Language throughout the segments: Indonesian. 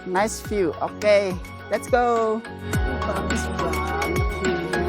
Nice view. Oke, let's go. Bagus banget view-nya.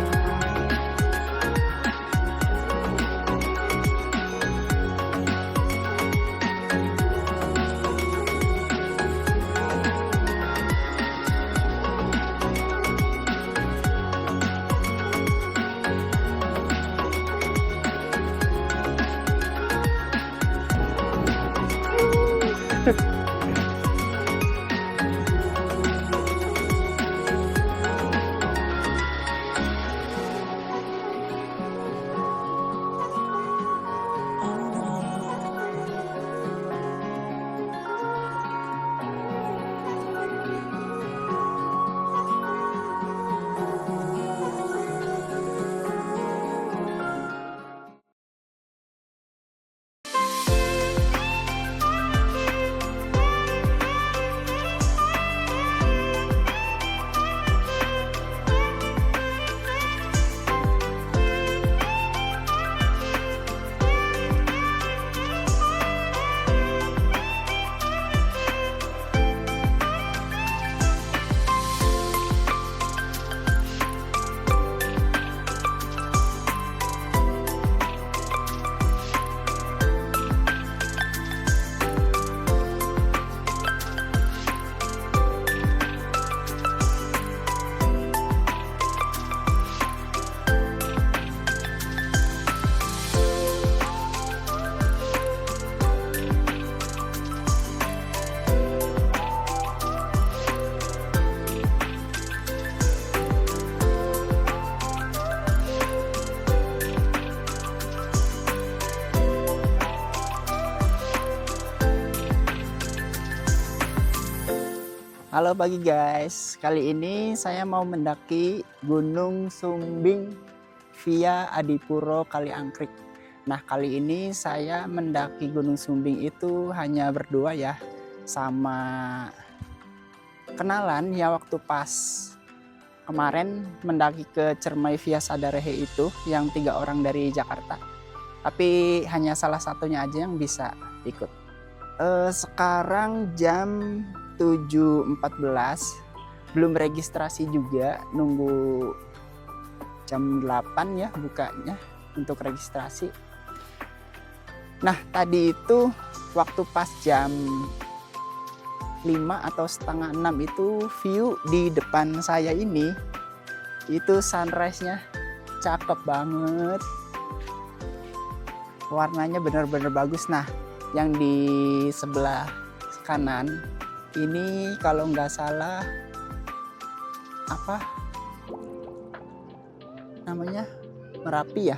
Halo pagi guys, kali ini saya mau mendaki Gunung Sumbing via Adipuro Kaliangkrik. Nah kali ini saya mendaki Gunung Sumbing itu hanya berdua ya, sama kenalan ya waktu pas kemarin mendaki ke Cermai via Sadarehe itu yang 3 orang dari Jakarta. Tapi hanya salah satunya aja yang bisa ikut. Sekarang jam 7.14, belum registrasi juga, nunggu jam 8 ya bukanya untuk registrasi. Nah tadi itu waktu pas jam 5 atau setengah 6 itu view di depan saya ini itu sunrise-nya cakep banget, warnanya benar-benar bagus. Nah yang di sebelah kanan ini kalau nggak salah apa namanya, Merapi ya,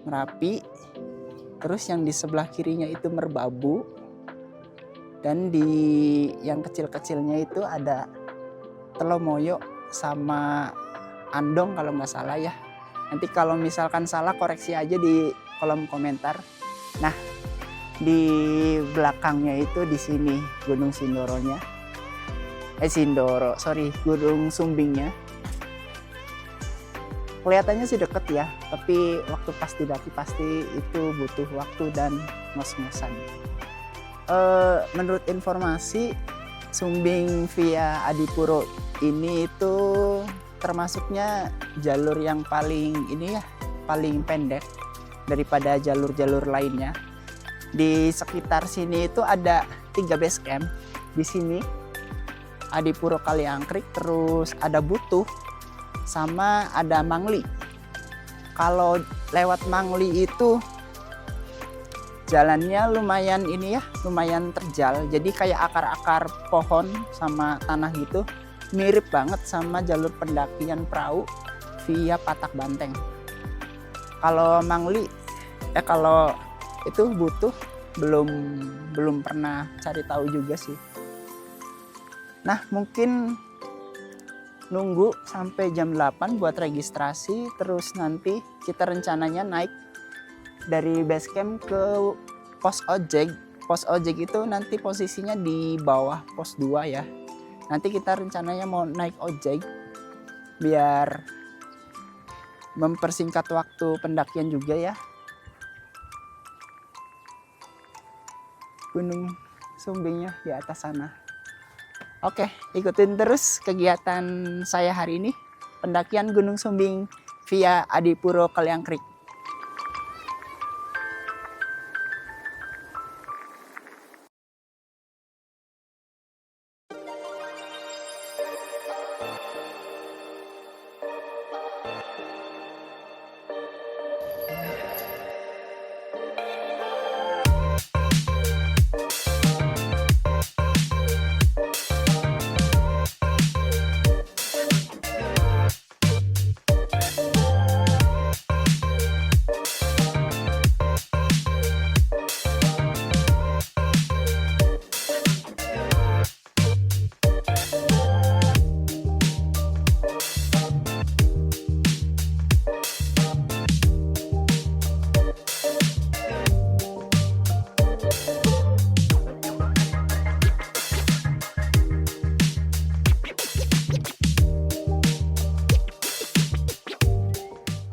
Merapi. Terus yang di sebelah kirinya itu Merbabu, dan di yang kecil-kecilnya itu ada Telomoyo sama Andong kalau nggak salah ya. Nanti kalau misalkan salah koreksi aja di kolom komentar. Nah di belakangnya itu di sini Gunung Sindoronya, Gunung Sumbingnya. Kelihatannya sih deket ya, tapi waktu pas didaki pasti itu butuh waktu dan ngos-ngosan. Menurut informasi, Sumbing via Adipuro ini itu termasuknya jalur yang paling ini ya, paling pendek daripada jalur-jalur lainnya. Di sekitar sini itu ada 3 base camp. Di sini Adipuro Kaliangkrik, terus ada Butuh, sama ada Mangli. Kalau lewat Mangli itu jalannya lumayan ini ya, lumayan terjal. Jadi kayak akar-akar pohon sama tanah gitu. Mirip banget sama jalur pendakian perahu via Patak Banteng. Kalau Mangli kalau itu Butuh belum pernah cari tahu juga sih. Nah mungkin nunggu sampai jam 8 buat registrasi, terus nanti kita rencananya naik dari base camp ke pos ojek. Pos ojek itu nanti posisinya di bawah pos 2 ya. Nanti kita rencananya mau naik ojek biar mempersingkat waktu pendakian juga ya. Gunung Sumbingnya di atas sana. Oke, ikutin terus kegiatan saya hari ini, pendakian Gunung Sumbing via Adipuro Kaliang Creek.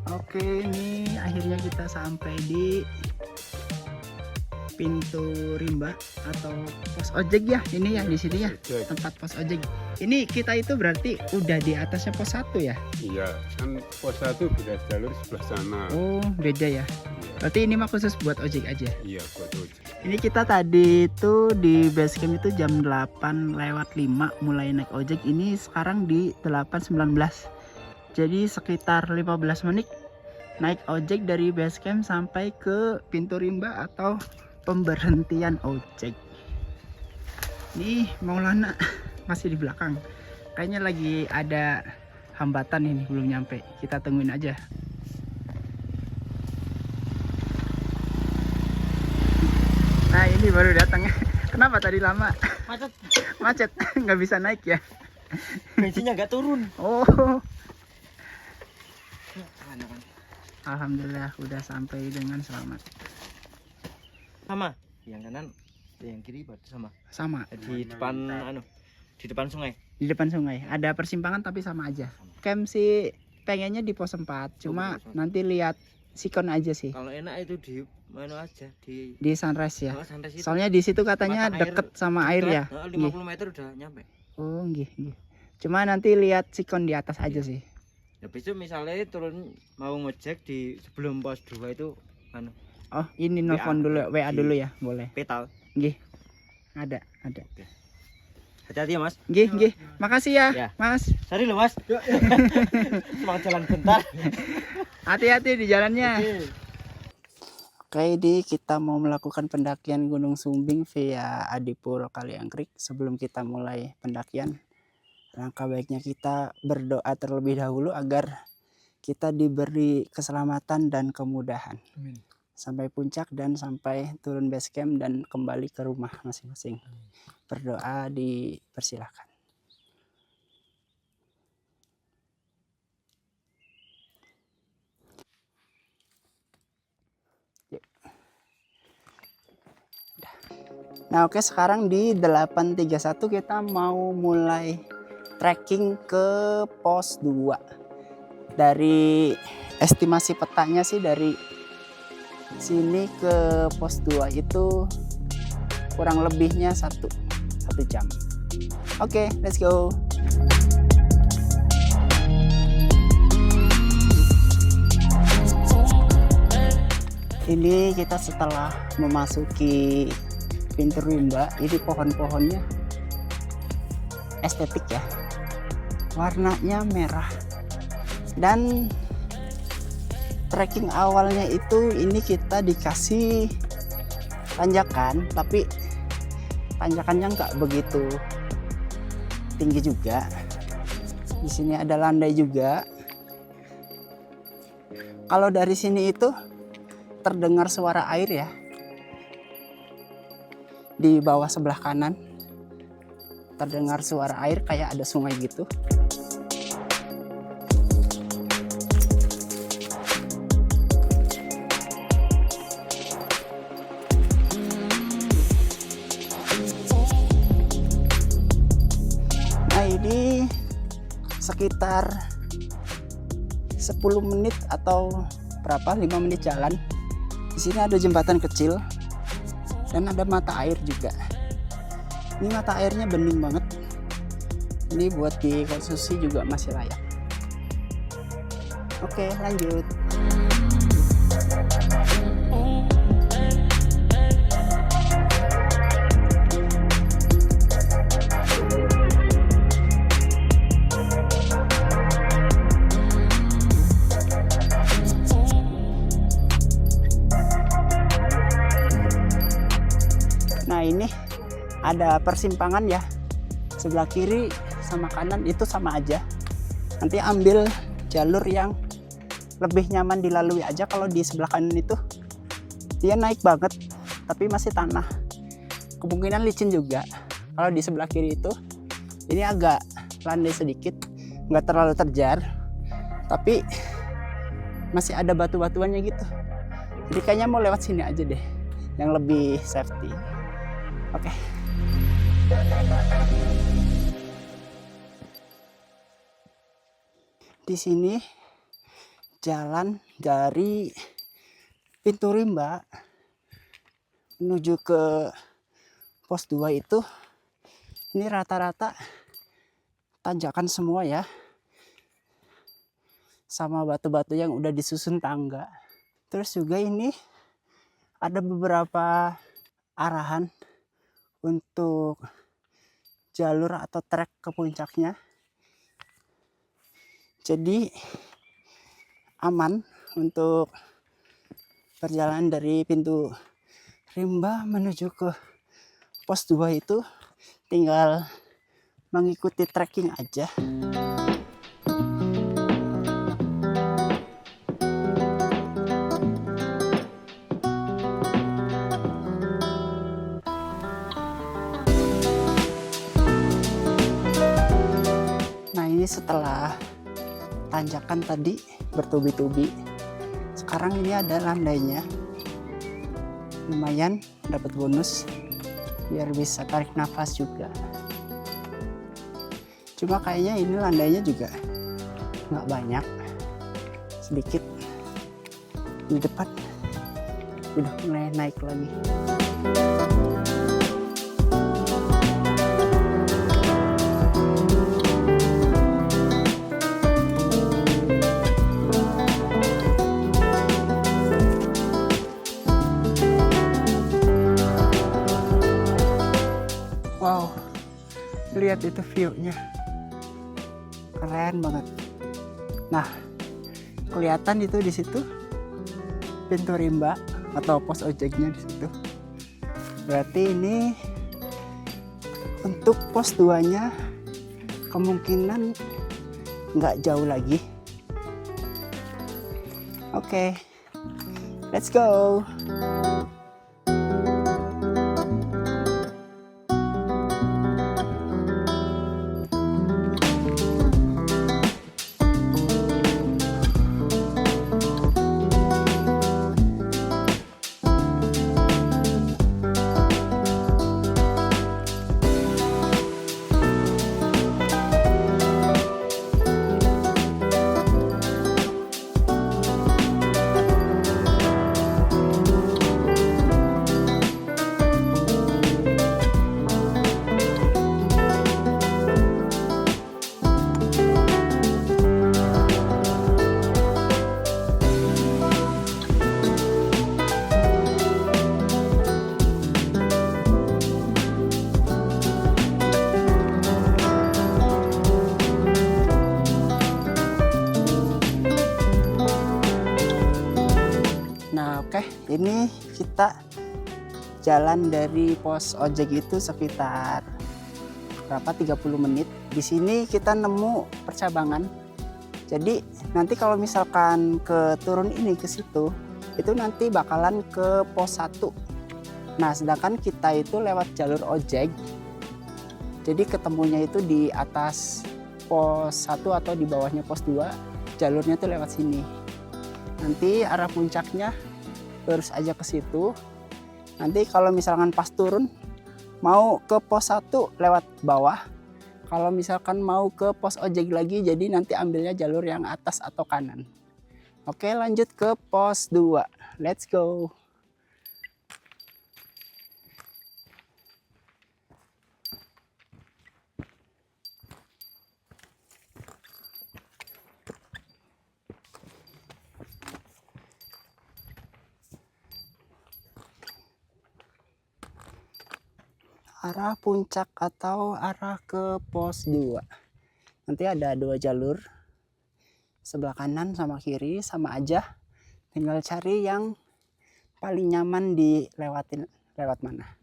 Oke, ini akhirnya kita sampai di pintu rimba atau pos ojek ya. Ini ya di sini ya, tempat pos ojek. Ini kita itu berarti udah di atasnya pos 1 ya? Iya, kan pos 1 beda jalur sebelah sana. Oh, beda ya. Iya. Berarti ini mah khusus buat ojek aja. Iya, buat ojek. Ini kita tadi itu di base camp itu jam 8:05 mulai naik ojek. Ini sekarang di 8:19. Jadi sekitar 15 menit naik ojek dari base camp sampai ke pintu rimba atau pemberhentian ojek. Nih Maulana masih di belakang. Kayaknya lagi ada hambatan ini, belum nyampe. Kita tungguin aja. Nah ini baru datang. Kenapa tadi lama? Macet. Macet, nggak bisa naik ya? Bensinnya nggak turun. Oh, Mana kan? alhamdulillah udah sampai dengan selamat. Sama. Yang kanan, yang kiri batu sama. Sama Di depan di depan sungai. di depan sungai. Ada persimpangan tapi sama aja. Camp sih pengennya di pos 4, cuma pos 4. nanti lihat sikon aja sih. Kalau enak itu di mana aja Di Sunrise ya. Sunrise itu. Soalnya di situ katanya Mata air deket sama air ya. Nah, Nggih. 50 meter udah nyampe. Oh, nggih, nggih. Cuma nanti lihat sikon di atas aja sih. Ya besok misalnya turun mau ngejek di sebelum pos 2 itu Oh, ini nelfon dulu, WA dulu ya, boleh. petal. Nggih. Ada. Hati-hati ya, Mas. Nggih, nggih. Makasih ya, Ya. Mas. Sorry loh, Mas. Semangat jalan bentar. Hati-hati di jalannya. Oke, di kita mau melakukan pendakian Gunung Sumbing via Adipuro Kaliang Creek. Sebelum kita mulai pendakian, langkah baiknya kita berdoa terlebih dahulu agar kita diberi keselamatan dan kemudahan. Amin. Sampai puncak dan sampai turun base camp dan kembali ke rumah masing-masing. Berdoa dipersilahkan. Nah oke, sekarang di 831 kita mau mulai trekking ke pos 2. Dari estimasi petanya sih dari sini ke pos 2 itu kurang lebihnya satu jam. Oke, let's go. Ini kita setelah memasuki pintu rimba. Ini pohon-pohonnya estetik ya, warnanya merah. Dan trekking awalnya itu ini kita dikasih tanjakan, tapi tanjakannya nggak begitu tinggi juga. Di sini ada landai juga. Kalau dari sini itu terdengar suara air ya. Di bawah sebelah kanan terdengar suara air kayak ada sungai gitu. Nah ini sekitar 10 menit atau berapa 5 menit jalan. Di sini ada jembatan kecil dan ada mata air juga. Ini mata airnya bening banget. Ini buat dikonsumsi juga masih layak. Oke, lanjut. Nah, ini ada persimpangan ya. Sebelah kiri sama kanan itu sama aja. Nanti ambil jalur yang lebih nyaman dilalui aja. Kalau di sebelah kanan itu dia naik banget tapi masih tanah, kemungkinan licin juga. Kalau di sebelah kiri itu ini agak landai sedikit, nggak terlalu terjar tapi masih ada batu-batuannya gitu. Jadi kayaknya mau lewat sini aja deh yang lebih safety. Oke. Di sini jalan dari Pintu Rimba menuju ke pos 2 itu ini rata-rata tanjakan semua ya, sama batu-batu yang udah disusun tangga. Terus juga ini ada beberapa arahan untuk jalur atau trek ke puncaknya. Jadi aman untuk perjalanan dari Pintu Rimba menuju ke pos 2 itu tinggal mengikuti trekking aja. Nah, ini setelah tanjakan tadi bertubi-tubi, sekarang ini ada landainya. Lumayan dapat bonus biar bisa tarik nafas juga. Cuma kayaknya ini landainya juga nggak banyak, sedikit. Di depan udah mulai naik lagi. Wow, lihat itu view-nya, keren banget. Nah, kelihatan itu di situ Pintu Rimba atau pos ojeknya di situ. Berarti ini untuk pos 2-nya kemungkinan nggak jauh lagi. Oke, let's go. Oke, ini kita jalan dari pos ojek itu sekitar berapa 30 menit. Di sini kita nemu percabangan. Jadi nanti kalau misalkan ke turun ini ke situ, itu nanti bakalan ke pos 1. Nah, sedangkan kita itu lewat jalur ojek. Jadi ketemunya itu di atas pos 1 atau di bawahnya pos 2. Jalurnya tuh lewat sini. Nanti arah puncaknya terus aja ke situ. Nanti kalau misalkan pas turun mau ke pos 1 lewat bawah. Kalau misalkan mau ke pos ojek lagi, jadi nanti ambilnya jalur yang atas atau kanan. Oke, lanjut ke pos 2. Let's go. arah puncak atau arah ke pos 2. Nanti ada 2 jalur, sebelah kanan sama kiri sama aja, tinggal cari yang paling nyaman dilewatin lewat mana.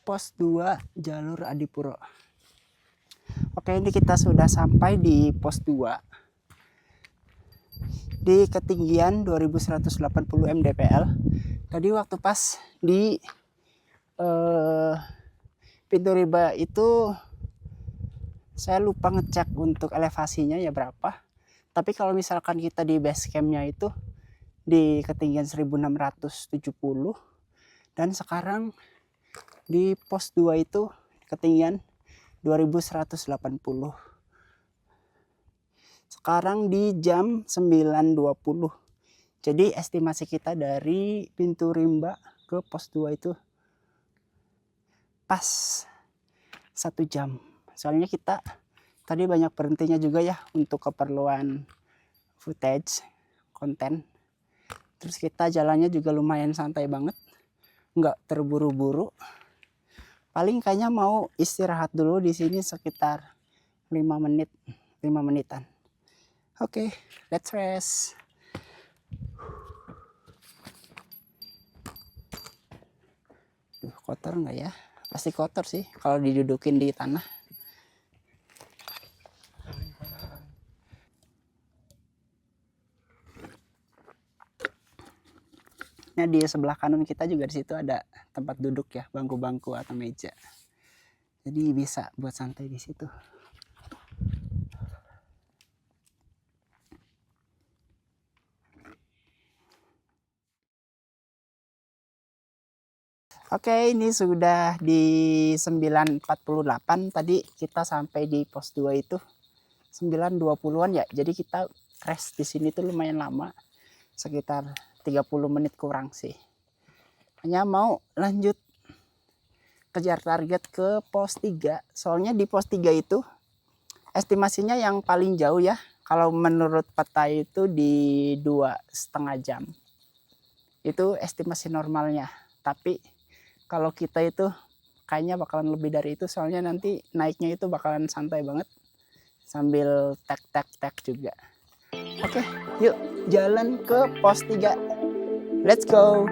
Pos 2 jalur Adipuro. Oke, ini kita sudah sampai di pos 2 di ketinggian 2180 mdpl. Tadi waktu pas di pintu riba itu saya lupa ngecek untuk elevasinya ya berapa. Tapi kalau misalkan kita di base campnya itu di ketinggian 1670 dan sekarang di pos 2 itu ketinggian 2180. Sekarang di jam 9.20. Jadi estimasi kita dari pintu rimba ke pos 2 itu pas 1 jam. Soalnya kita tadi banyak berhentinya juga ya untuk keperluan footage, konten. Terus kita jalannya juga lumayan santai banget. Nggak terburu-buru. Paling kayaknya mau istirahat dulu di sini sekitar 5 menitan. Oke, let's rest. Kotor nggak ya? Pasti kotor sih kalau didudukin di tanah. Nah, di sebelah kanan kita juga di situ ada tempat duduk ya, bangku-bangku atau meja. Jadi bisa buat santai di situ. Oke, ini sudah di 9.48. Tadi kita sampai di pos 2 itu 9.20-an ya. Jadi kita rest di sini tuh lumayan lama. Sekitar 30 menit kurang sih. Hanya mau lanjut kejar target ke pos 3. Soalnya di pos 3 itu estimasinya yang paling jauh ya. Kalau menurut peta itu di 2,5 jam. Itu estimasi normalnya. Tapi kalau kita itu kayaknya bakalan lebih dari itu. Soalnya nanti naiknya itu bakalan santai banget. Sambil tek juga. Oke, yuk jalan ke pos 3. Let's go.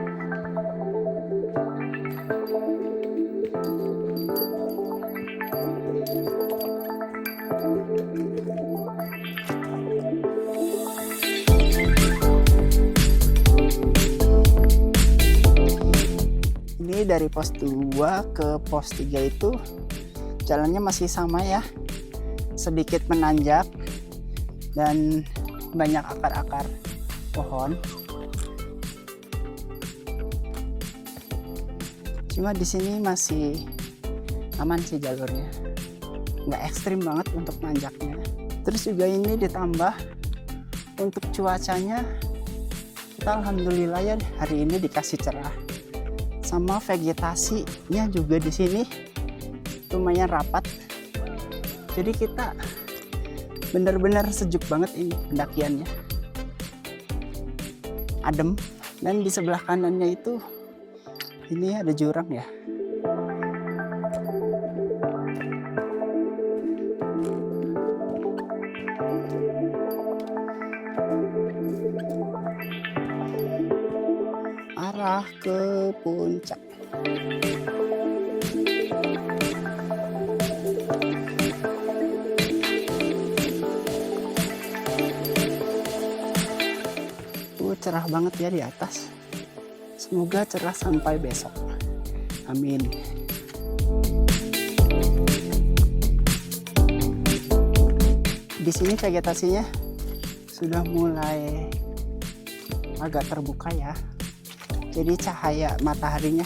Ini dari pos 2 ke pos 3 itu jalannya masih sama ya. Sedikit menanjak dan banyak akar-akar pohon. Cuma di sini masih aman sih jalurnya, nggak ekstrim banget untuk nanjaknya. Terus juga ini ditambah untuk cuacanya, kita alhamdulillah ya hari ini dikasih cerah. Sama vegetasinya juga di sini lumayan rapat. Jadi kita benar-benar sejuk banget ini pendakiannya. Adem. Dan di sebelah kanannya itu ini ada jurang ya. Arah ke puncak. Cerah banget ya di atas. Semoga cerah sampai besok. Amin. Di sini vegetasinya sudah mulai agak terbuka ya. Jadi cahaya mataharinya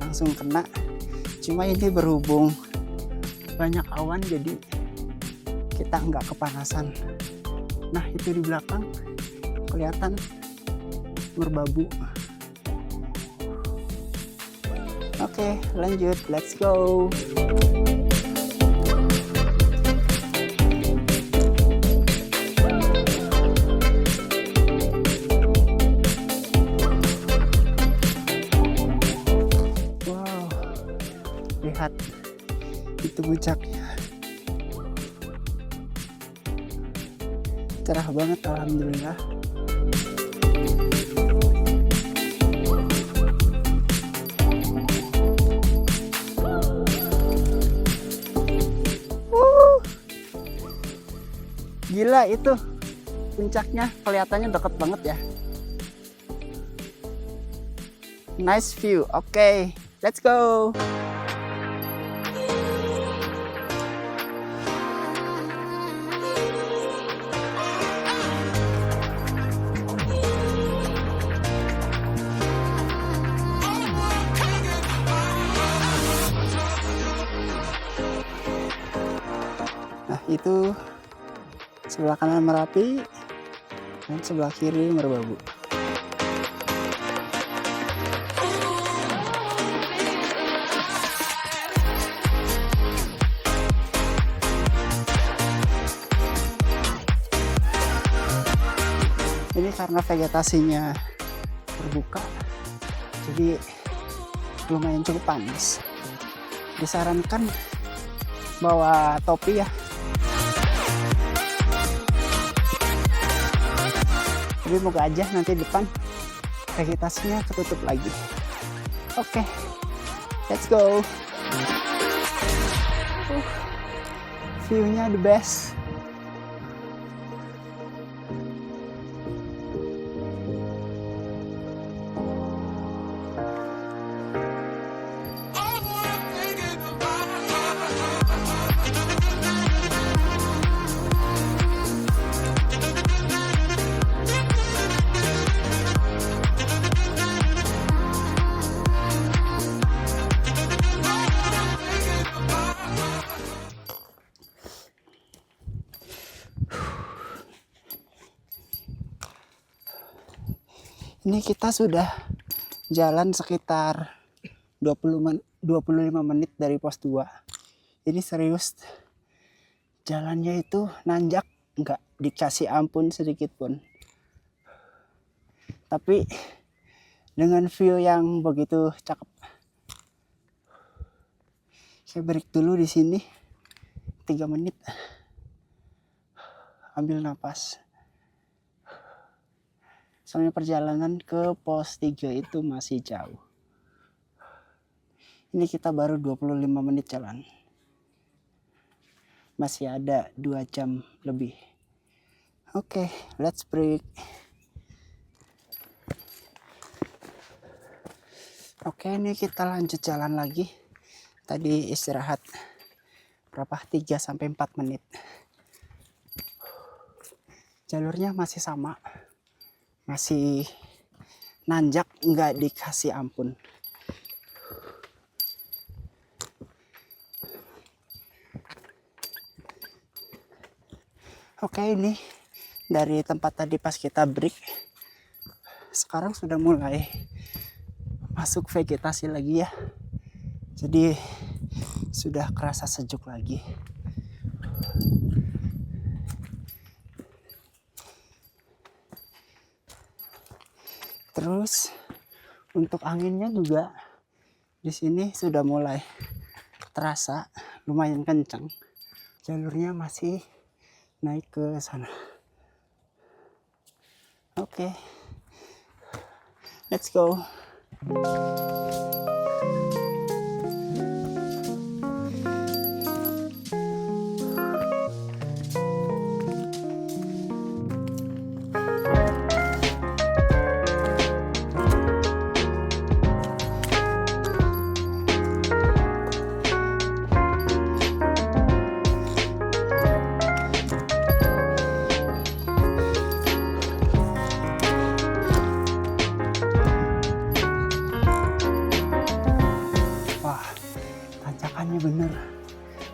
langsung kena. Cuma ini berhubung banyak awan jadi kita nggak kepanasan. Nah itu di belakang kelihatan merbabu. Oke, lanjut, let's go. Wow, lihat itu puncaknya. Cerah banget, alhamdulillah. Gila itu puncaknya, kelihatannya deket banget ya. Nice view. Oke, let's go. Nah itu sebelah kanan Merapi dan sebelah kiri Merbabu. Ini karena vegetasinya terbuka, jadi lumayan cukup panas. Disarankan bawa topi ya. Tapi moga aja nanti depan vegetasinya ketutup lagi. Oke, let's go. View-nya the best. Ini kita sudah jalan sekitar 25 menit dari pos 2. Ini serius, jalannya itu nanjak, nggak dikasih ampun sedikit pun. Tapi dengan view yang begitu cakep. Saya break dulu di sini 3 menit. Ambil napas. Soalnya perjalanan ke pos 3 itu masih jauh. Ini kita baru 25 menit jalan. Masih ada 2 jam lebih. Oke, let's break. Oke, ini kita lanjut jalan lagi. Tadi istirahat berapa? 3-4 menit. Jalurnya masih sama. Masih nanjak, nggak dikasih ampun. Oke, ini dari tempat tadi pas kita break, sekarang sudah mulai masuk vegetasi lagi ya. Jadi sudah kerasa sejuk lagi. Terus untuk anginnya juga di sini sudah mulai terasa lumayan kencang. Jalurnya masih naik ke sana. Oke, let's go.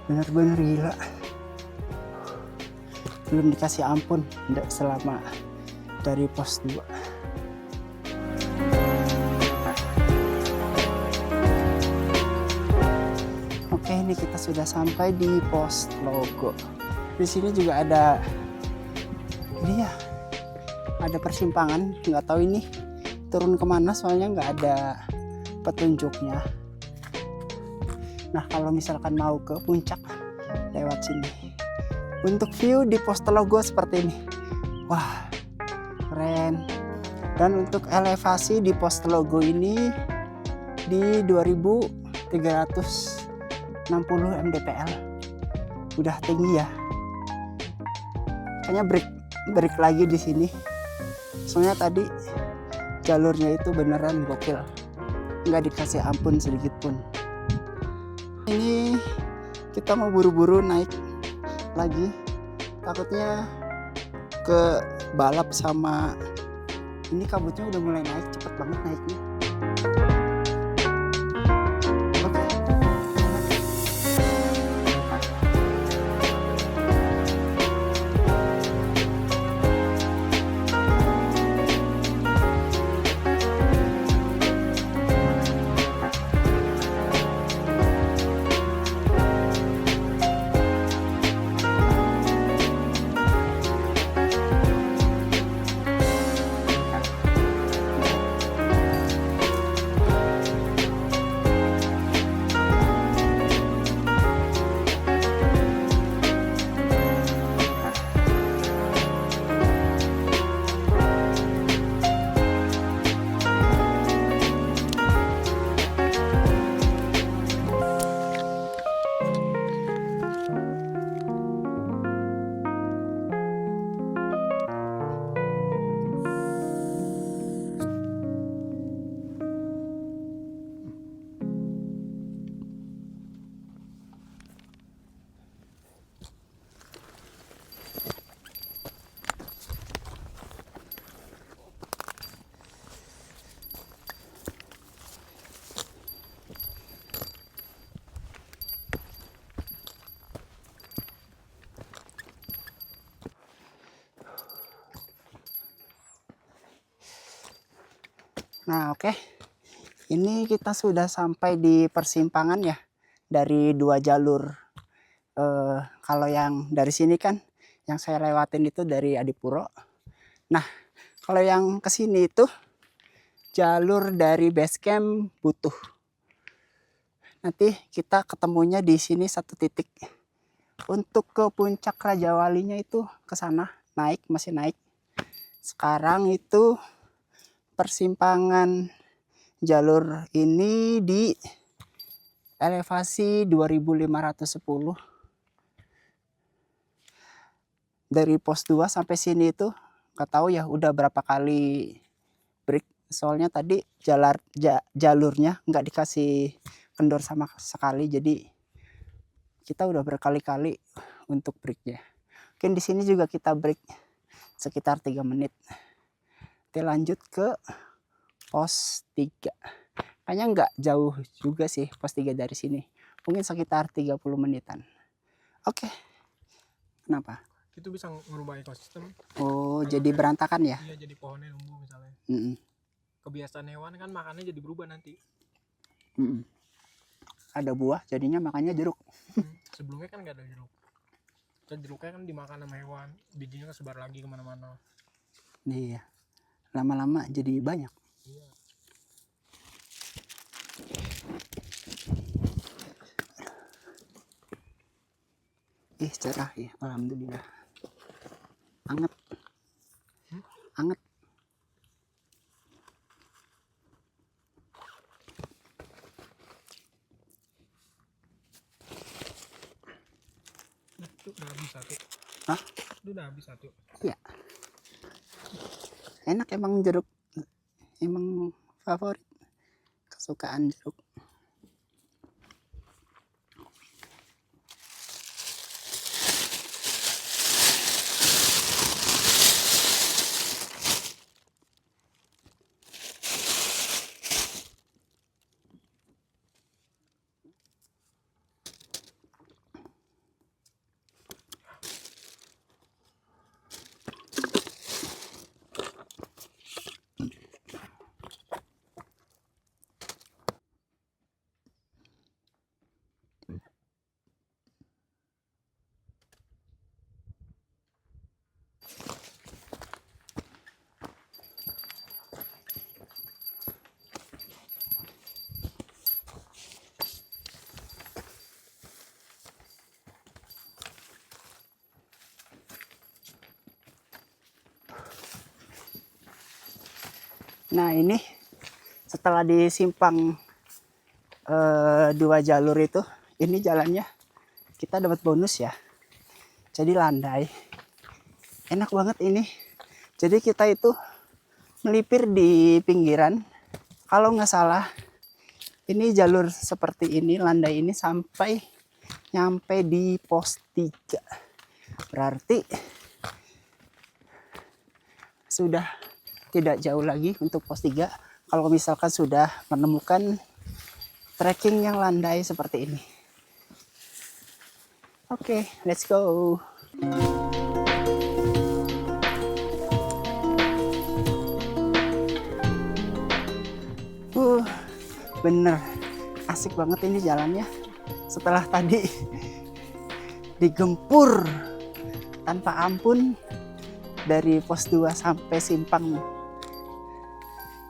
Bener-bener gila. Belum dikasih ampun selama dari pos 2. Oke, ini kita sudah sampai di pos logo. Di sini juga ada ini ya, ada persimpangan. Nggak tahu ini turun kemana, soalnya nggak ada petunjuknya. Nah, kalau misalkan mau ke puncak, lewat sini. Untuk view di pos logo seperti ini. Wah, keren. Dan untuk elevasi di pos logo ini di 2360 mdpl. Udah tinggi ya. Kayaknya break lagi di sini. Soalnya tadi jalurnya itu beneran gokil. Nggak dikasih ampun sedikit pun. Ini kita mau buru-buru naik lagi. Takutnya ke balap sama ini, kabutnya udah mulai naik, cepet banget naiknya. Nah, oke. Ini kita sudah sampai di persimpangan ya, dari 2 jalur. Kalau yang dari sini kan, yang saya lewatin itu dari Adipuro. Nah, kalau yang ke sini itu jalur dari base camp Butuh. Nanti kita ketemunya di sini satu titik. Untuk ke puncak Raja Walinya itu ke sana, masih naik. Sekarang itu persimpangan jalur ini di elevasi 2510. Dari pos 2 sampai sini itu nggak tahu ya udah berapa kali break. Soalnya tadi jalurnya nggak dikasih kendor sama sekali, jadi kita udah berkali-kali untuk breaknya. Mungkin di sini juga kita break sekitar 3 menit. Kita lanjut ke pos 3. Kayaknya nggak jauh juga sih pos 3 dari sini. Mungkin sekitar 30 menitan. Oke. Kenapa? Itu bisa ngerubah ekosistem. Oh, jadi berantakan ya? Iya, jadi pohonnya numbuh misalnya. Kebiasaan Hewan kan makannya jadi berubah nanti. Ada buah jadinya makannya jeruk. Sebelumnya kan nggak ada jeruk. Dan jeruknya kan dimakan sama hewan, bijinya kesebar lagi kemana-mana. Iya. Lama-lama jadi banyak. Iya. Cerah ya, alhamdulillah. Anget. Anget. Itu udah habis satu. Hah? Itu udah habis satu. Iya. Enak emang jeruk. Emang favorit. Kesukaan jeruk. Nah ini setelah di simpang 2 jalur itu, ini jalannya kita dapat bonus ya. Jadi landai, enak banget ini. Jadi kita itu melipir di pinggiran. Kalau nggak salah, ini jalur seperti ini, landai ini sampai nyampe di pos 3. Berarti sudah tidak jauh lagi untuk pos 3. Kalau misalkan sudah menemukan trekking yang landai seperti ini. Oke, let's go. Bener asik banget ini jalannya. Setelah tadi digempur tanpa ampun dari pos 2 sampai simpang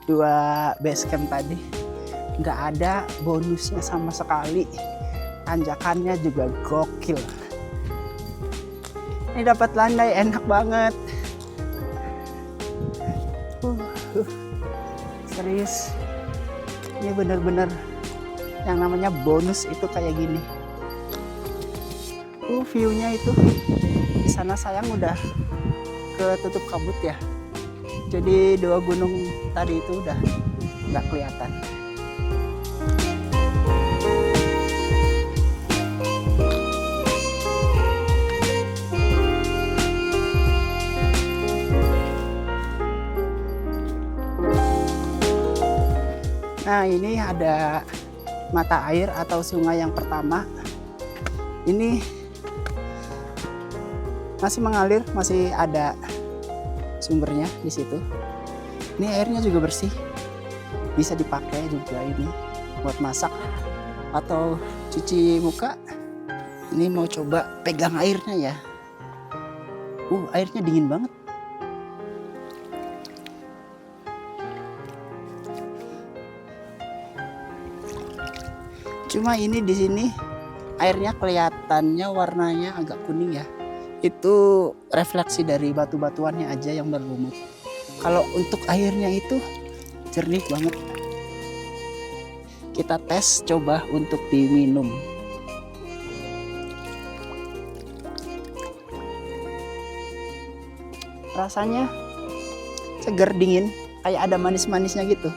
2 base camp tadi, nggak ada bonusnya sama sekali. Tanjakannya juga gokil. Ini dapat landai enak banget. Serius, ini bener-bener yang namanya bonus itu kayak gini. View-nya itu di sana sayang udah ketutup kabut ya. Jadi 2 gunung tadi itu udah nggak kelihatan. Nah ini ada mata air atau sungai yang pertama. Ini masih mengalir, masih ada sumbernya di situ. Ini airnya juga bersih, bisa dipakai juga ini buat masak atau cuci muka. Ini mau coba pegang airnya ya. Airnya dingin banget. Cuma ini di sini airnya kelihatannya warnanya agak kuning ya. Itu refleksi dari batu-batuannya aja yang berlumut. Kalau untuk airnya itu jernih banget. Kita tes coba untuk diminum. Rasanya segar dingin, kayak ada manis-manisnya gitu.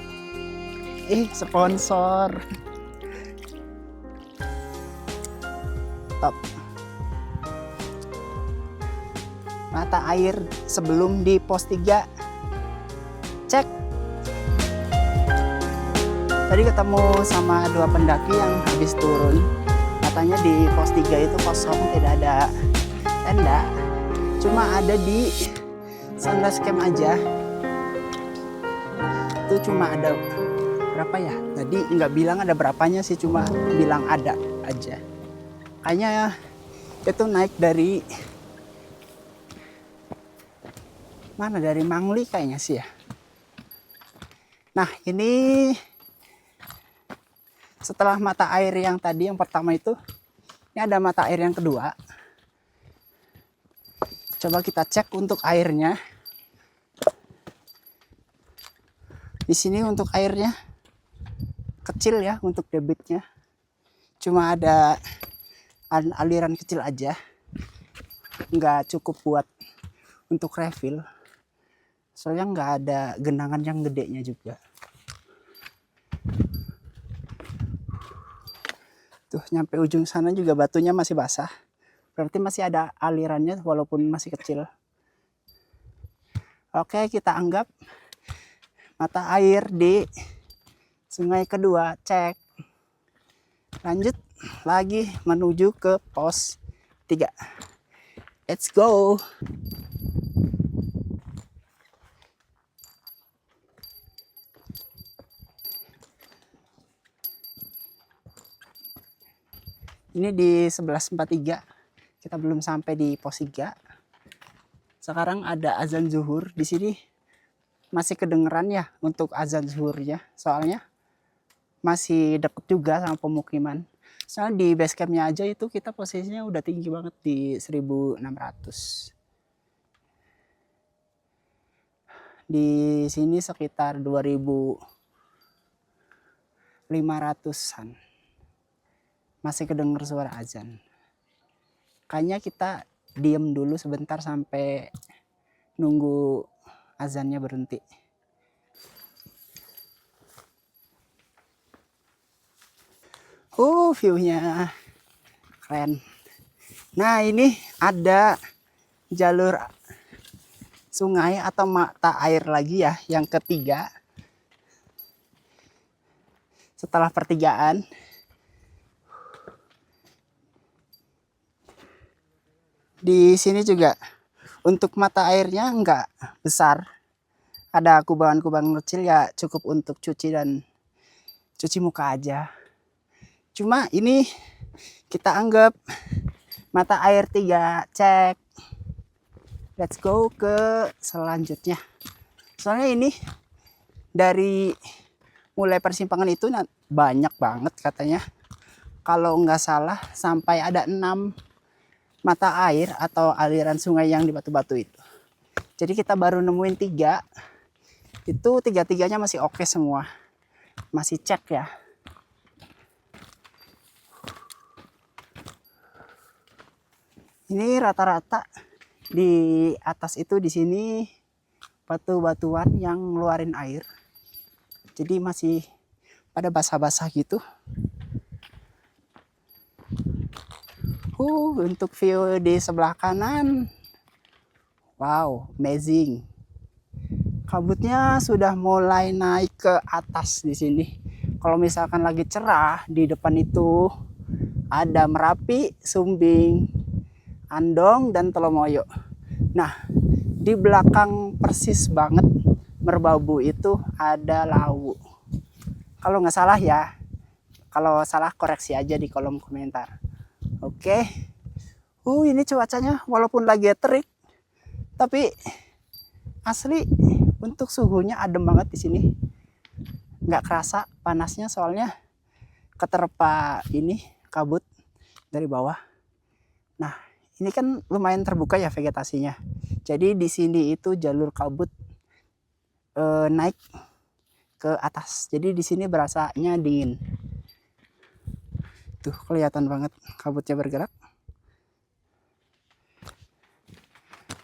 Sponsor. Top. Mata air sebelum di pos 3. Cek. Tadi ketemu sama 2 pendaki yang habis turun. Katanya di pos 3 itu kosong, tidak ada tenda. Cuma ada di Sunrise Camp aja. Itu cuma ada berapa ya? Tadi nggak bilang ada berapanya sih, cuma bilang ada aja. Kayaknya itu naik dari mana, dari Mangli kayaknya sih ya. Nah ini setelah mata air yang tadi yang pertama itu, ini ada mata air yang kedua. Coba kita cek untuk airnya. Di sini untuk airnya kecil ya untuk debitnya. Cuma ada aliran kecil aja, nggak cukup buat untuk refill, soalnya nggak ada genangan yang gedenya juga. Tuh nyampe ujung sana juga batunya masih basah, berarti masih ada alirannya walaupun masih kecil. Oke, kita anggap mata air di sungai kedua cek. Lanjut lagi menuju ke pos 3. Let's go. Ini di 11.43. Kita belum sampai di pos 3. Sekarang ada azan zuhur di sini. Masih kedengeran ya untuk azan zuhurnya, soalnya masih deket juga sama pemukiman. Soalnya di base campnya aja itu kita posisinya udah tinggi banget di 1600. Di sini sekitar 2.500-an. Masih kedenger suara azan. Kayaknya kita diem dulu sebentar sampai nunggu azannya berhenti. View-nya keren. Nah, ini ada jalur sungai atau mata air lagi ya, yang ketiga. Setelah pertigaan. Di sini juga untuk mata airnya enggak besar. Ada kubangan-kubangan kecil ya, cukup untuk cuci dan cuci muka aja. Cuma ini kita anggap mata air 3 cek. Let's go ke selanjutnya. Soalnya ini dari mulai persimpangan itu banyak banget katanya. Kalau nggak salah sampai ada 6 mata air atau aliran sungai yang di batu-batu itu. Jadi kita baru nemuin 3. Itu 3-tiganya masih oke semua. Masih cek ya. Ini rata-rata di atas itu di sini batu-batuan yang ngeluarin air. Jadi masih pada basah-basah gitu. Untuk view di sebelah kanan. Wow, amazing. Kabutnya sudah mulai naik ke atas di sini. Kalau misalkan lagi cerah, di depan itu ada Merapi, Sumbing, Andong, dan Telomoyo. Nah, di belakang persis banget Merbabu itu ada Lawu. Kalau nggak salah ya, kalau salah koreksi aja di kolom komentar. Oke. Ini cuacanya walaupun lagi terik, tapi asli untuk suhunya adem banget di sini. Nggak kerasa panasnya soalnya keterpa ini kabut dari bawah. Nah, ini kan lumayan terbuka ya vegetasinya. Jadi di sini itu jalur kabut naik ke atas. Jadi di sini berasanya dingin. Tuh kelihatan banget kabutnya bergerak.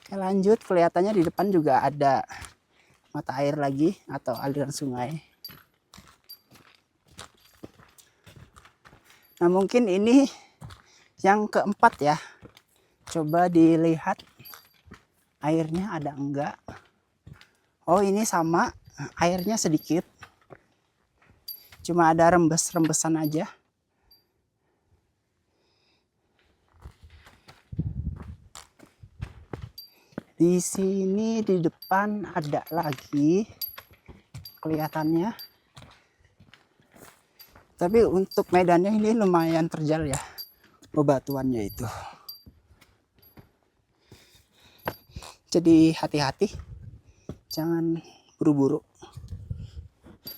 Oke, lanjut, kelihatannya di depan juga ada mata air lagi atau aliran sungai. Nah, mungkin ini yang keempat ya. Coba dilihat airnya ada enggak. Oh, ini sama, airnya sedikit. Cuma ada rembes-rembesan aja. Di sini di depan ada lagi kelihatannya. Tapi untuk medannya ini lumayan terjal ya, bebatuannya itu. Jadi hati-hati, jangan buru-buru.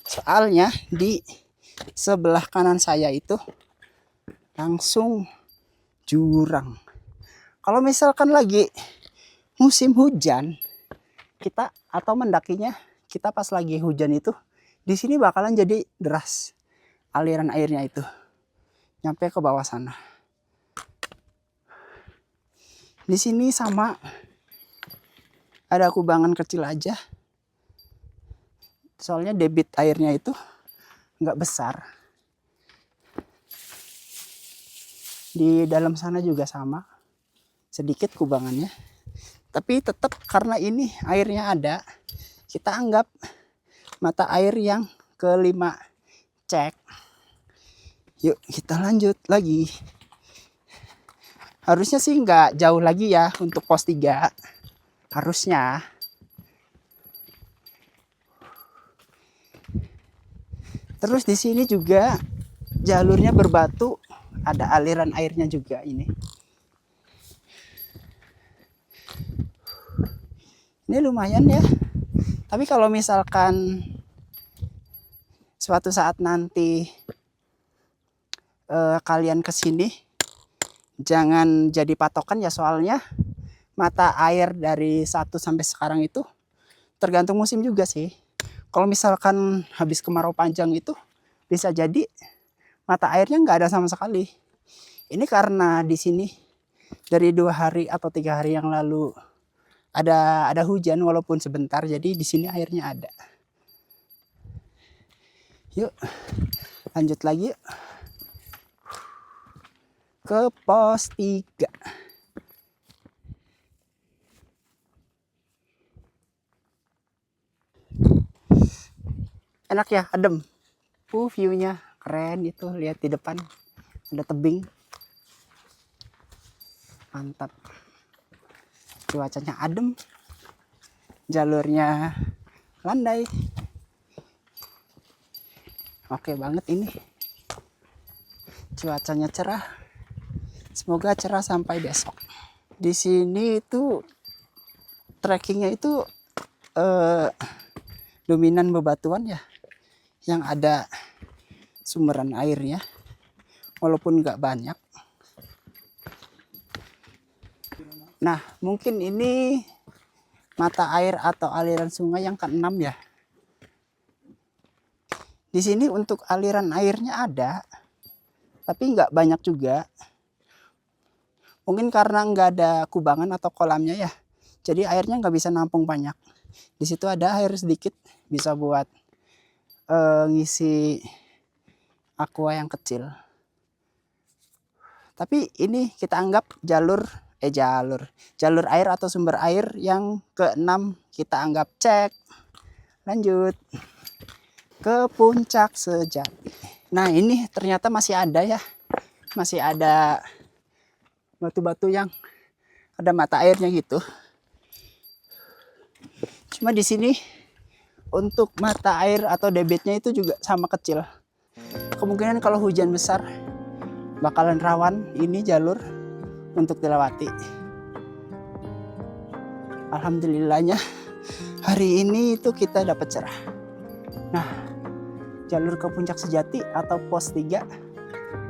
Soalnya di sebelah kanan saya itu langsung jurang. Kalau misalkan lagi musim hujan, kita atau mendakinya kita pas lagi hujan itu di sini bakalan jadi deras aliran airnya itu nyampe ke bawah sana. Di sini sama ada kubangan kecil aja. Soalnya debit airnya itu nggak besar. Di dalam sana juga sama, sedikit kubangannya. Tapi tetap karena ini airnya ada, kita anggap mata air yang kelima cek. Yuk kita lanjut lagi. Harusnya sih nggak jauh lagi ya untuk pos 3. Harusnya. Terus di sini juga jalurnya berbatu, ada aliran airnya juga ini. Ini lumayan ya. Tapi kalau misalkan suatu saat nanti kalian kesini, jangan jadi patokan ya, soalnya mata air dari 1 sampai sekarang itu tergantung musim juga sih. Kalau misalkan habis kemarau panjang itu bisa jadi mata airnya nggak ada sama sekali. Ini karena di sini dari 2 hari atau 3 hari yang lalu ada hujan walaupun sebentar, jadi di sini airnya ada. Yuk lanjut lagi yuk. Ke pos 3. Enak ya, adem. View-nya keren itu, lihat di depan ada tebing. Mantap. Cuacanya adem. Jalurnya landai. Oke banget ini. Cuacanya cerah. Semoga cerah sampai besok. Di sini itu trekkingnya itu dominan bebatuan ya, yang ada sumberan airnya walaupun nggak banyak. Nah mungkin ini mata air atau aliran sungai yang ke-6 ya. Di sini untuk aliran airnya ada, tapi nggak banyak juga. Mungkin karena nggak ada kubangan atau kolamnya ya, jadi airnya nggak bisa nampung banyak. Di situ ada air sedikit, bisa buat ngisi aqua yang kecil. Tapi ini kita anggap jalur air atau sumber air yang ke-6 kita anggap cek. Lanjut ke puncak sejati. Nah ini ternyata masih ada ya, masih ada batu-batu yang ada mata airnya gitu. Cuma di sini untuk mata air atau debitnya itu juga sama kecil. Kemungkinan kalau hujan besar bakalan rawan ini jalur untuk dilewati. Alhamdulillahnya hari ini itu kita dapat cerah. Nah, jalur ke puncak sejati atau pos 3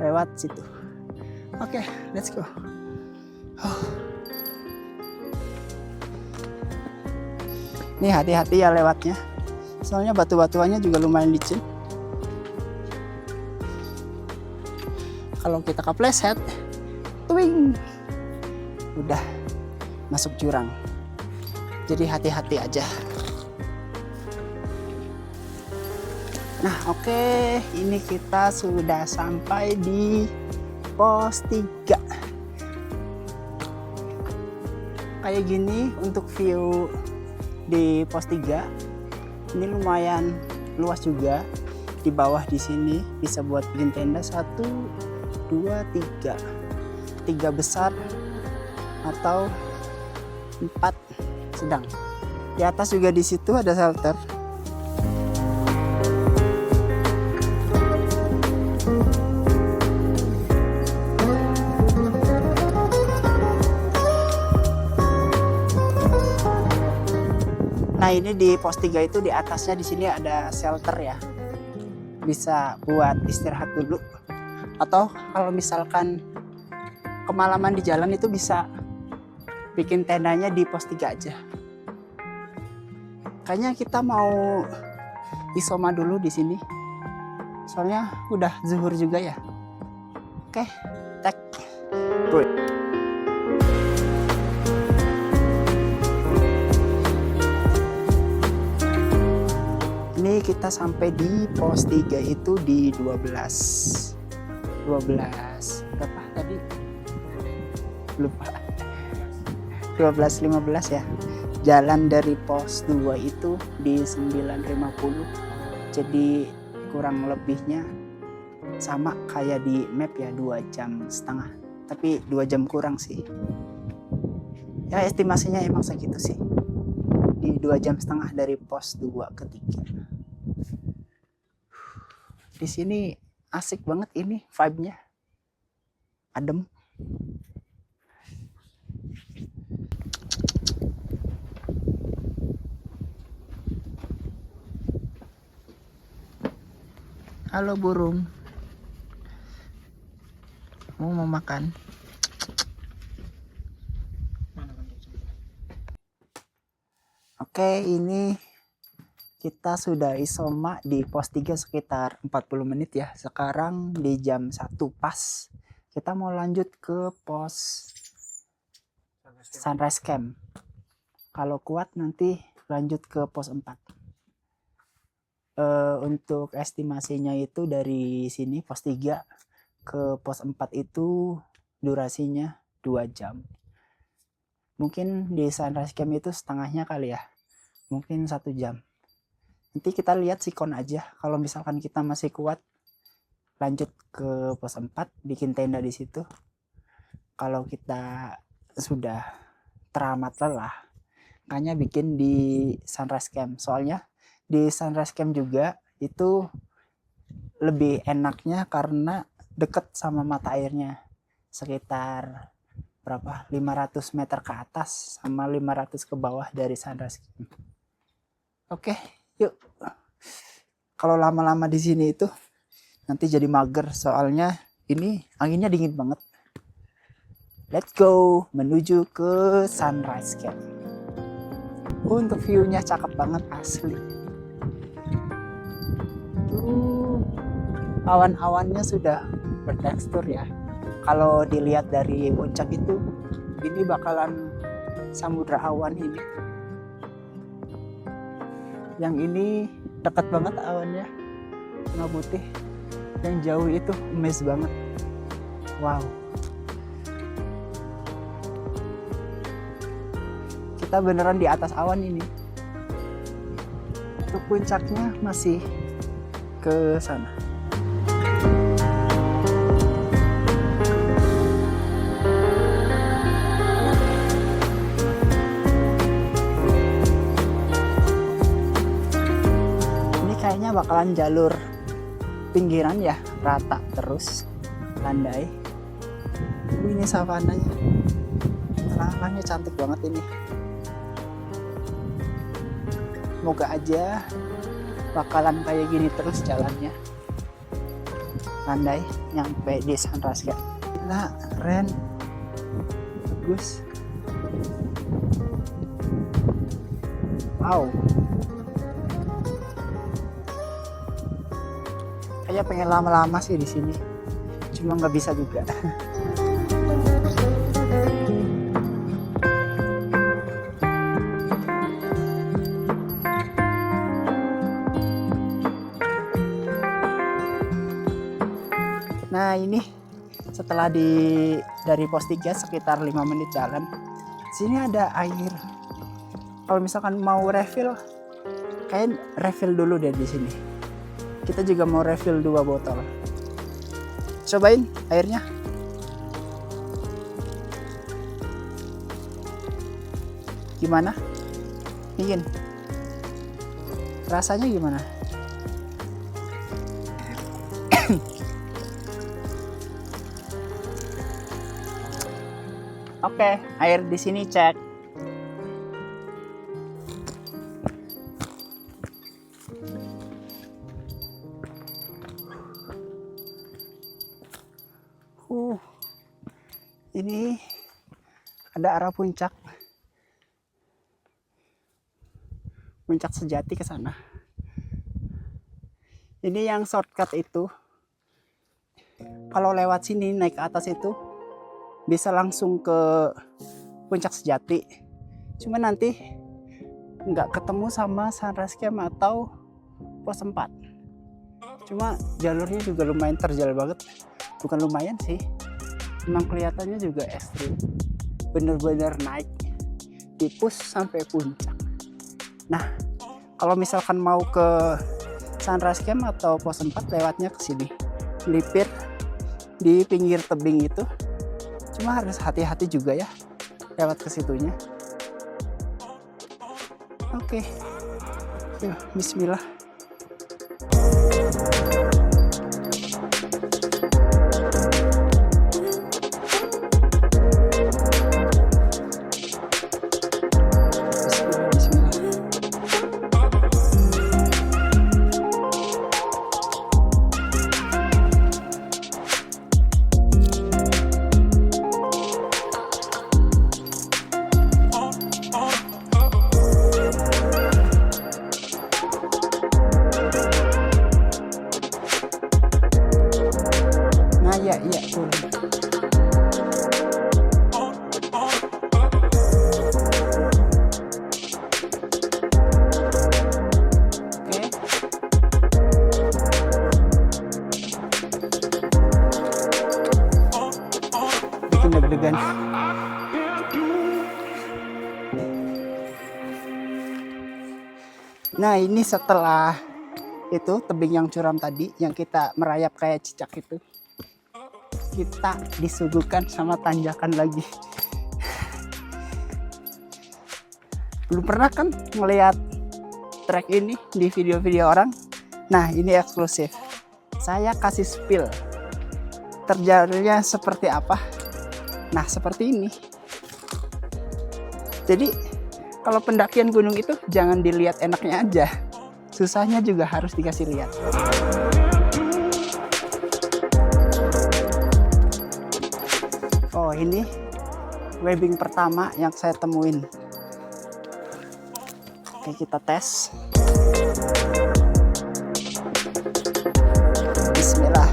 lewat situ. Oke, let's go. Nih hati-hati ya lewatnya, soalnya batu-batuannya juga lumayan licin. Kalau kita kepleset, twing, udah masuk jurang. Jadi hati-hati aja. Nah oke, ini kita sudah sampai di pos 3. Kayak gini untuk view di pos 3. Ini lumayan luas juga. Di bawah di sini bisa buat bikin tenda 1, 2, 3. 3 besar atau 4 sedang. Di atas juga di situ ada shelter. Nah ini di pos 3 itu di atasnya di sini ada shelter ya, bisa buat istirahat dulu. Atau kalau misalkan kemalaman di jalan itu bisa bikin tendanya di pos 3 aja. Kayaknya kita mau isoma dulu di sini, soalnya udah zuhur juga ya. Oke, tek. Ini kita sampai di pos 3 itu di 12 berapa tadi? Lupa. 12.15 ya. Jalan dari pos 2 itu di 9.50. Jadi kurang lebihnya sama kayak di map ya, 2,5 jam. Tapi 2 jam kurang sih. Ya estimasinya emang segitu sih. Di 2,5 jam dari pos 2 ke 3. Di sini asik banget ini vibe-nya. Adem. Halo burung. Mau makan? Oke. Oke, ini kita sudah isoma di pos 3 sekitar 40 menit ya. Sekarang di jam 1 pas. Kita mau lanjut ke pos Sunrise Camp. Kalau kuat nanti lanjut ke pos 4. Untuk estimasinya itu dari sini pos 3 ke pos 4 itu durasinya 2 jam. Mungkin di Sunrise Camp itu setengahnya kali ya. Mungkin 1 jam. Nanti kita lihat sikon aja. Kalau misalkan kita masih kuat, lanjut ke pos 4, bikin tenda di situ. Kalau kita sudah teramat lelah, makanya bikin di Sunrise Camp. Soalnya di Sunrise Camp juga itu lebih enaknya karena deket sama mata airnya. Sekitar berapa? 500 meter ke atas sama 500 ke bawah dari Sunrise Camp. Oke, yuk. Kalau lama-lama di sini itu nanti jadi mager, soalnya ini anginnya dingin banget. Let's go menuju ke Sunrise Camp. Untuk view-nya cakep banget asli. Awan-awannya sudah bertekstur ya. Kalau dilihat dari puncak itu, ini bakalan samudra awan ini. Yang ini dekat banget awannya, warna putih. Yang jauh itu emas banget. Wow. Kita beneran di atas awan ini. Untuk puncaknya masih ke sana. Kayaknya bakalan jalur pinggiran ya, rata terus landai. Ini savananya, tanahnya cantik banget ini. Semoga aja bakalan kayak gini terus jalannya, landai nyampe di Sunrise Camp. Nah, keren, bagus. Wow. Kayak pengen lama-lama sih di sini, cuma nggak bisa juga. Nah ini setelah dari pos 3 sekitar 5 menit jalan, sini ada air. Kalau misalkan mau refill, kayak refill dulu deh di sini. Kita juga mau refill 2 botol. Cobain airnya. Gimana? Ingin? Rasanya gimana? Oke, air di sini cek. Ini ada arah puncak sejati ke sana. Ini yang shortcut itu, kalau lewat sini naik ke atas itu bisa langsung ke puncak sejati. Cuma nanti nggak ketemu sama Sunrise Camp atau pos 4. Cuma jalurnya juga lumayan terjal banget. Bukan lumayan sih, memang kelihatannya juga ekstrim. Bener-bener naik di push sampai puncak. Nah, kalau misalkan mau ke Sunrise Camp atau pos 4, lewatnya ke sini, melipir di pinggir tebing itu. Cuma harus hati-hati juga ya lewat ke situnya. Oke, yuk, bismillah. Nah, ini setelah itu tebing yang curam tadi yang kita merayap kayak cicak itu, kita disuguhkan sama tanjakan lagi. Belum pernah kan ngelihat trek ini di video-video orang. Nah, ini eksklusif. Saya kasih spill terjalurnya seperti apa. Nah, seperti ini. Jadi kalau pendakian gunung itu jangan dilihat enaknya aja, susahnya juga harus dikasih lihat. Oh, ini webbing pertama yang saya temuin. Oke, kita tes. Bismillah.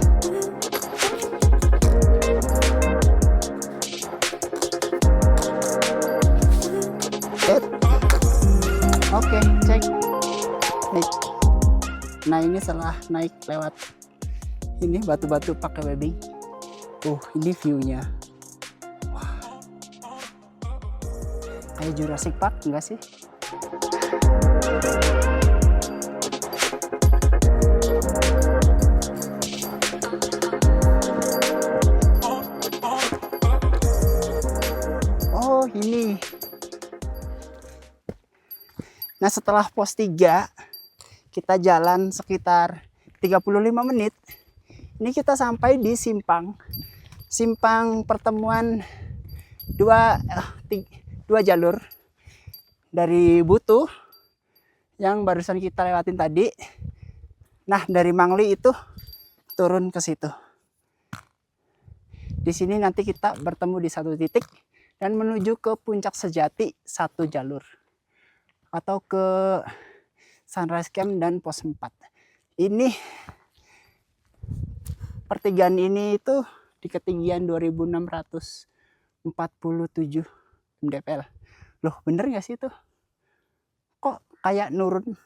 Oke, cek. Naik. Nah, ini setelah naik lewat ini batu-batu pakai webbing. Ini view-nya. Wah. Kayak Jurassic Park enggak sih? Oh, ini. Nah, setelah pos 3 kita jalan sekitar 35 menit. Ini kita sampai di simpang pertemuan dua jalur dari Butuh yang barusan kita lewatin tadi. Nah, dari Mangli itu turun ke situ. Di sini nanti kita bertemu di satu titik dan menuju ke Puncak Sejati satu jalur, atau ke Sunrise Camp dan pos 4. Ini pertigaan ini itu di ketinggian 2647 mdpl. Loh, bener gak sih itu? Kok kayak nurun?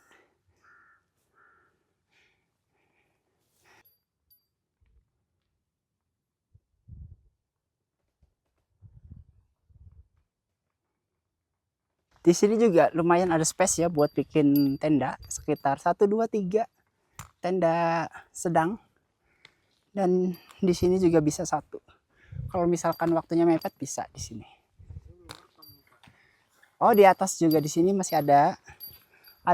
Di sini juga lumayan ada space ya buat bikin tenda, sekitar 1, 2, 3 tenda sedang. Dan di sini juga bisa 1. Kalau misalkan waktunya mepet bisa di sini. Oh, di atas juga di sini masih ada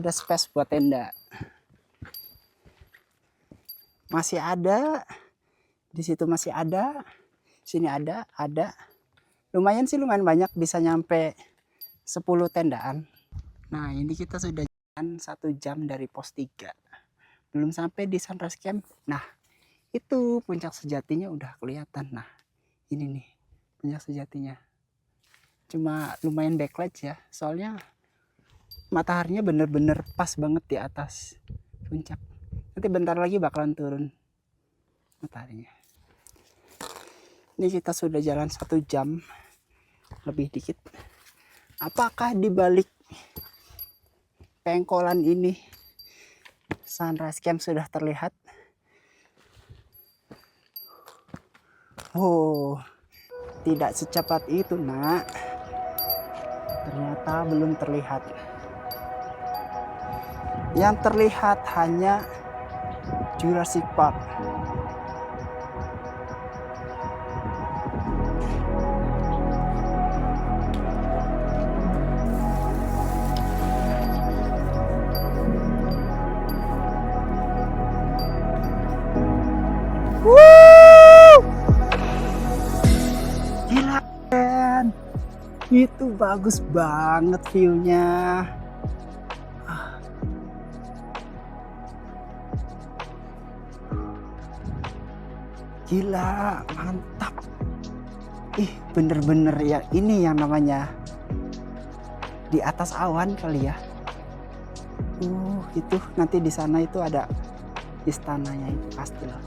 space buat tenda. Masih ada. Di situ masih ada. Sini ada. Lumayan sih, lumayan banyak, bisa nyampe 10 tendaan. Nah, ini kita sudah jalan 1 jam dari pos 3. Belum sampai di Sunrise Camp. Nah, itu puncak sejatinya udah kelihatan. Nah, ini nih puncak sejatinya. Cuma lumayan backlight ya, soalnya mataharinya bener-bener pas banget di atas puncak. Nanti bentar lagi bakalan turun mataharinya. Ini kita sudah jalan 1 jam lebih dikit. Apakah di balik pengkolan ini Sunrise Camp sudah terlihat? Oh, tidak secepat itu, nak. Ternyata belum terlihat. Yang terlihat hanya Jurassic Park. Gila, kan? Itu bagus banget view-nya. Gila, mantap. Ih, bener-bener ya, ini yang namanya di atas awan kali ya. Itu nanti di sana itu ada istananya, itu pasti loh.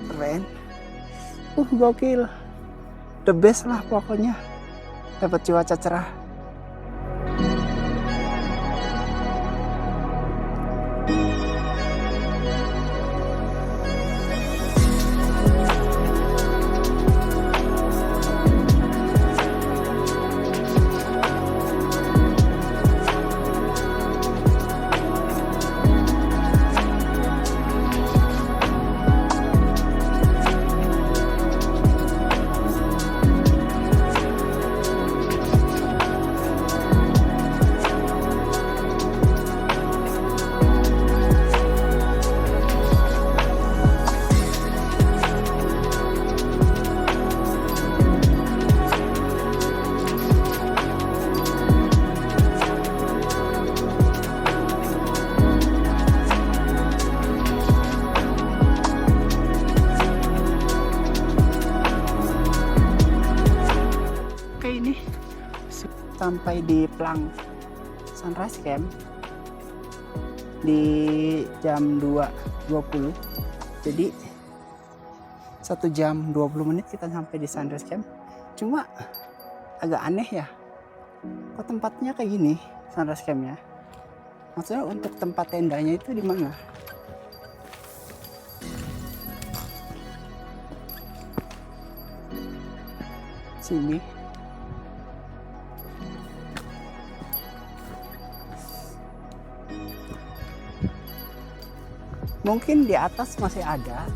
Keren. Gokil. The best lah pokoknya. Dapat cuaca cerah. sampai di Plang Sunrise Camp di jam 2.20. Jadi 1 jam 20 menit kita sampai di Sunrise Camp. Cuma agak aneh ya, kok tempatnya kayak gini Sunrise Campnya. Maksudnya untuk tempat tendanya itu di mana? Sini. Mungkin di atas masih ada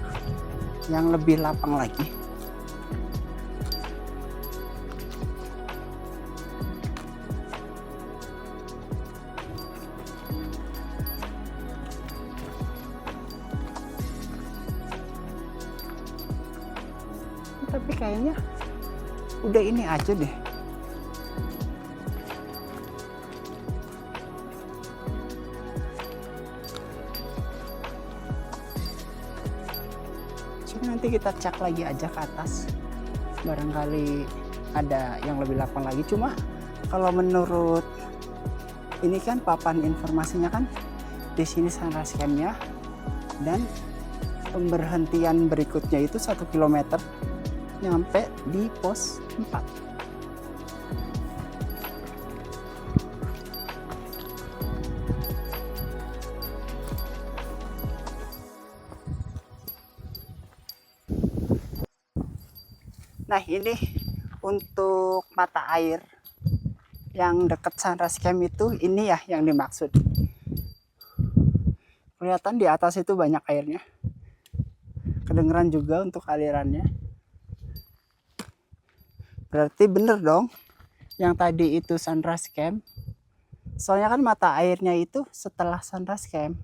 yang lebih lapang lagi. Tapi kayaknya udah ini aja deh. Cuma nanti kita cek lagi aja ke atas, barangkali ada yang lebih lapang lagi. Cuma kalau menurut ini kan papan informasinya kan di sini Sunrise Camp-nya, dan pemberhentian berikutnya itu 1 kilometer nyampe di pos 4. Nah, ini untuk mata air yang dekat Sunrise Camp itu, ini ya yang dimaksud. Kelihatan di atas itu banyak airnya. Kedengeran juga untuk alirannya. Berarti bener dong yang tadi itu Sunrise Camp. Soalnya kan mata airnya itu setelah Sunrise Camp.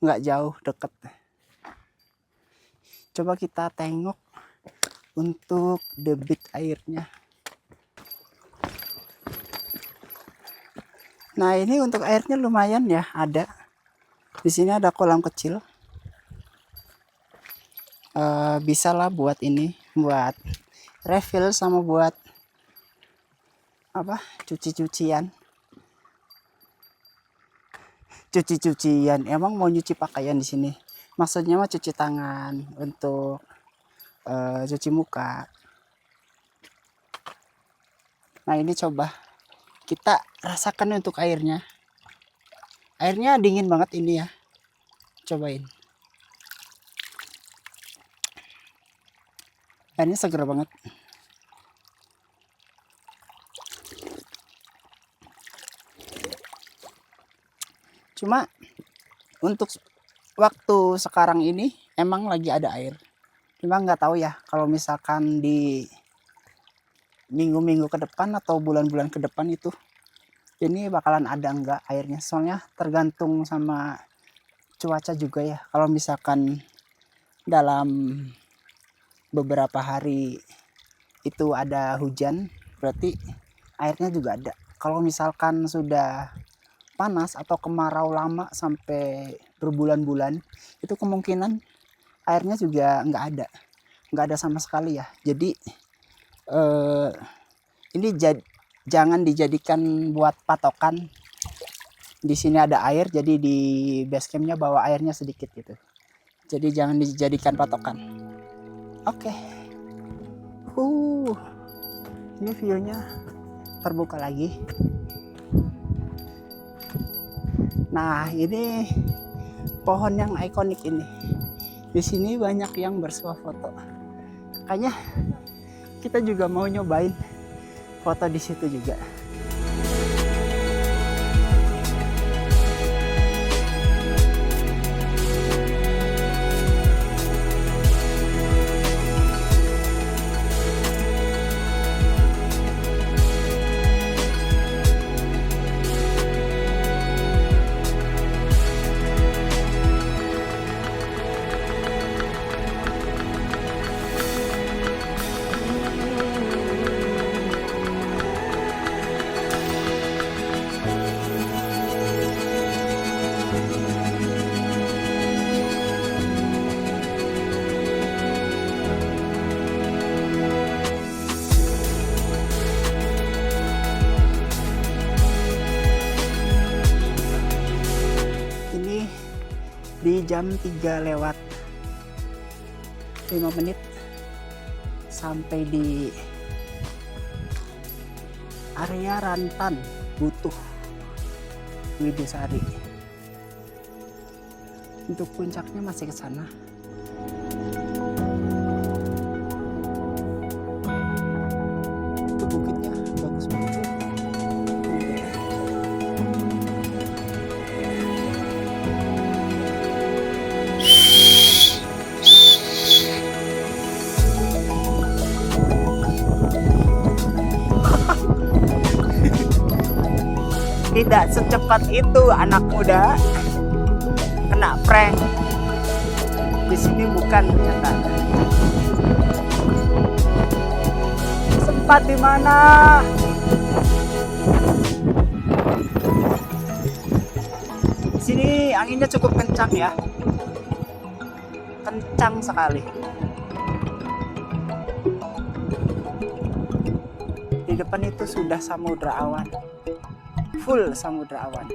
Nggak jauh, deket. Coba kita tengok untuk debit airnya. Nah, ini untuk airnya lumayan ya, ada. Di sini ada kolam kecil. Bisa lah buat ini, buat refill sama buat apa, cuci-cucian. Emang mau nyuci pakaian di sini, maksudnya mah cuci tangan, untuk cuci muka. Nah, ini coba kita rasakan untuk airnya dingin banget ini ya, cobain. Airnya seger banget. Cuma untuk waktu sekarang ini emang lagi ada air. Cuma nggak tahu ya kalau misalkan di minggu-minggu ke depan atau bulan-bulan ke depan itu ini bakalan ada enggak airnya. Soalnya tergantung sama cuaca juga ya. Kalau misalkan dalam beberapa hari itu ada hujan, berarti airnya juga ada. Kalau misalkan sudah panas atau kemarau lama sampai berbulan-bulan, itu kemungkinan airnya juga nggak ada sama sekali ya. Jadi ini jangan dijadikan buat patokan. Di sini ada air, jadi di base campnya bawa airnya sedikit gitu. Jadi jangan dijadikan patokan. Oke. Ini view-nya terbuka lagi. Nah, ini pohon yang ikonik ini. Di sini banyak yang bersuah foto. Kayaknya kita juga mau nyobain foto di situ juga. jam 3 lewat 5 menit sampai di area Rantan Butuh Widusari. Untuk puncaknya masih ke sana. Itu bukitnya bagus banget. Tidak secepat itu anak muda kena prank. Di sini bukan ternyata. Sempat di mana? Di sini anginnya cukup kencang ya. Kencang sekali. Di depan itu sudah samudra awan. Full samudra awan.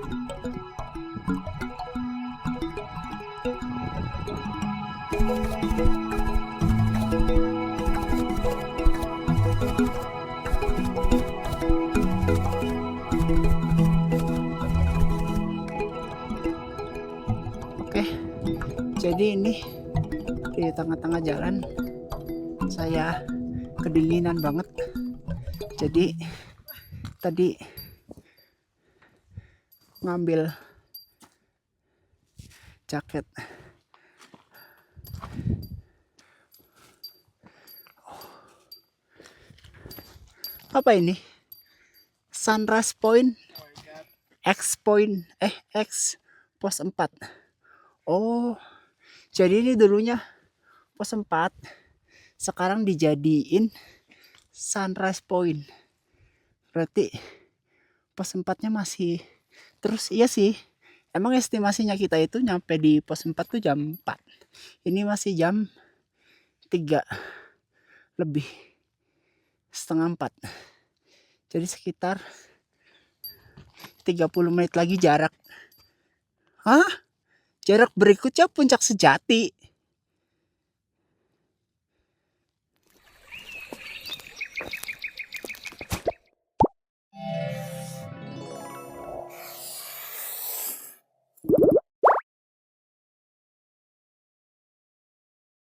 Oke, jadi ini di tengah-tengah jalan saya kedinginan banget. Jadi tadi ngambil jaket. Apa ini? Sunrise Point, X Point, X pos 4. Oh, jadi ini dulunya pos 4, sekarang dijadiin Sunrise Point. Berarti pos 4-nya masih terus. Iya sih, emang estimasinya kita itu nyampe di pos 4 tuh jam 4. Ini masih jam 3 lebih, setengah 4. Jadi sekitar 30 menit lagi jarak. Hah? Jarak berikutnya Puncak Sejati.